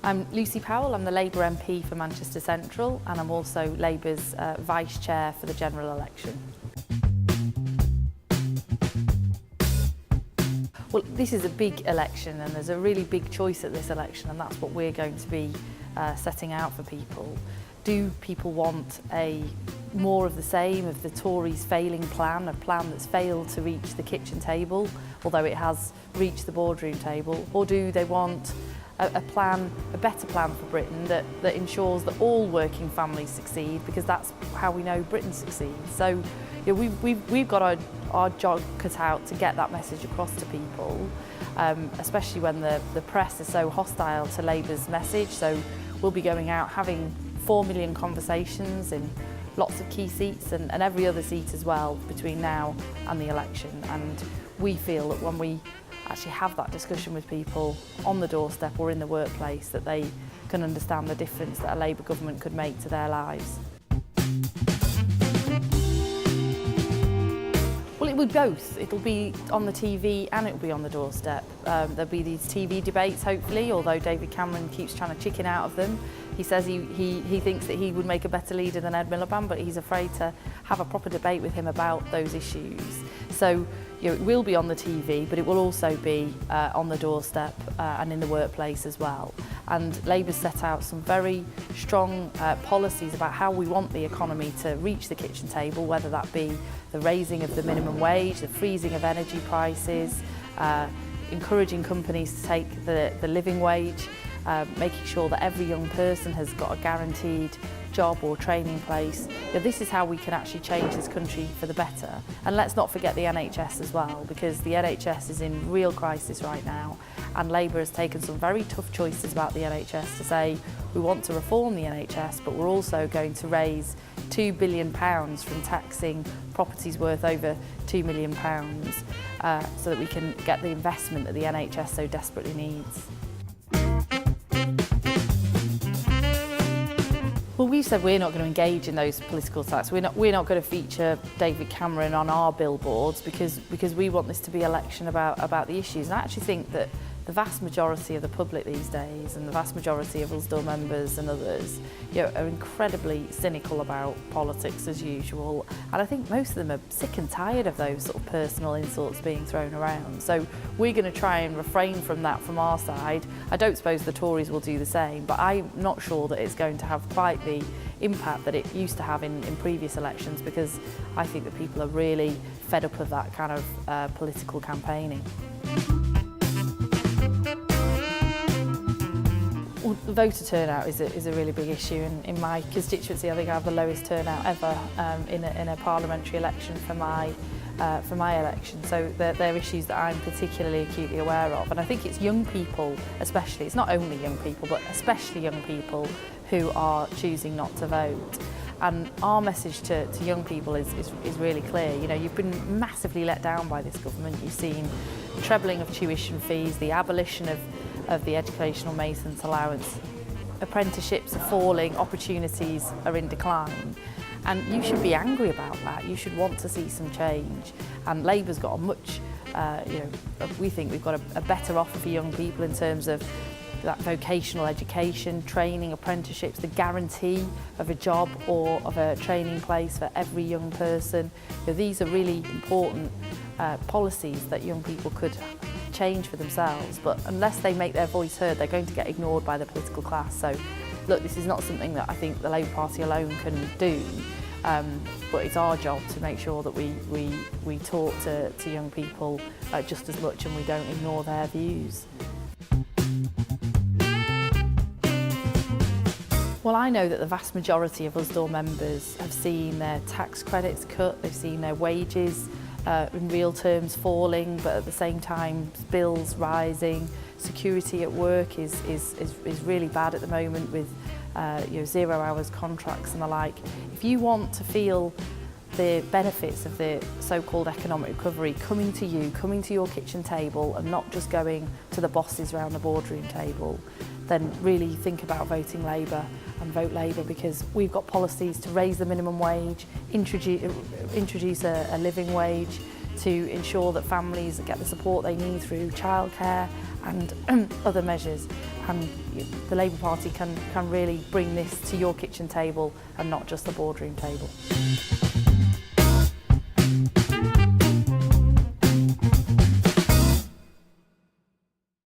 I'm Lucy Powell, I'm the Labour MP for Manchester Central, and I'm also Labour's Vice Chair for the general election. Well, this is a big election and there's a really big choice at this election, and that's what we're going to be setting out for people. Do people want more of the same of the Tories' failing plan, a plan that's failed to reach the kitchen table, although it has reached the boardroom table, or do they want a better plan for Britain that ensures that all working families succeed, because that's how we know Britain succeeds. So we've got our job cut out to get that message across to people, especially when the press is so hostile to Labour's message. So we'll be going out having 4 million conversations in lots of key seats and every other seat as well between now and the election. And we feel that when we actually have that discussion with people on the doorstep or in the workplace, that they can understand the difference that a Labour government could make to their lives. Well, it will be both. It'll be on the TV and it'll be on the doorstep. There'll be these TV debates, hopefully, although David Cameron keeps trying to chicken out of them. He says he thinks that he would make a better leader than Ed Miliband, but he's afraid to have a proper debate with him about those issues. So it will be on the TV, but it will also be on the doorstep and in the workplace as well. And Labour's set out some very strong policies about how we want the economy to reach the kitchen table, whether that be the raising of the minimum wage, the freezing of energy prices, encouraging companies to take the living wage, making sure that every young person has got a guaranteed job or training place. This is how we can actually change this country for the better. And let's not forget the NHS as well, because the NHS is in real crisis right now, and Labour has taken some very tough choices about the NHS to say we want to reform the NHS, but we're also going to raise £2 billion from taxing properties worth over £2 million so that we can get the investment that the NHS so desperately needs. Well, we've said we're not going to engage in those political attacks. We're not going to feature David Cameron on our billboards because we want this to be an election about the issues. And I actually think that the vast majority of the public these days, and the vast majority of Usdaw members and others, are incredibly cynical about politics as usual. And I think most of them are sick and tired of those sort of personal insults being thrown around. So we're going to try and refrain from that from our side. I don't suppose the Tories will do the same, but I'm not sure that it's going to have quite the impact that it used to have in previous elections, because I think that people are really fed up of that kind of political campaigning. Well, the voter turnout is a really big issue, and in my constituency I think I have the lowest turnout ever in a parliamentary election for my election. So they're issues that I'm particularly acutely aware of, and I think it's young people especially, it's not only young people but especially young people who are choosing not to vote. And our message to young people is really clear. You've been massively let down by this government. You've seen trebling of tuition fees, the abolition of the educational maintenance allowance. Apprenticeships are falling, opportunities are in decline. And you should be angry about that. You should want to see some change. And Labour's got a much, we think we've got a better offer for young people in terms of that vocational education, training, apprenticeships, the guarantee of a job or of a training place for every young person. These are really important policies that young people could change for themselves, but unless they make their voice heard, they're going to get ignored by the political class. So look, this is not something that I think the Labour Party alone can do, but it's our job to make sure that we talk to young people just as much, and we don't ignore their views. Well, I know that the vast majority of Usdaw members have seen their tax credits cut, they've seen their wages in real terms falling, but at the same time bills rising. Security at work is really bad at the moment with 0 hours contracts and the like. If you want to feel the benefits of the so-called economic recovery coming to you, coming to your kitchen table, and not just going to the bosses around the boardroom table, then really think about voting Labour and vote Labour, because we've got policies to raise the minimum wage, introduce a living wage, to ensure that families get the support they need through childcare and other measures. the Labour Party can really bring this to your kitchen table and not just the boardroom table.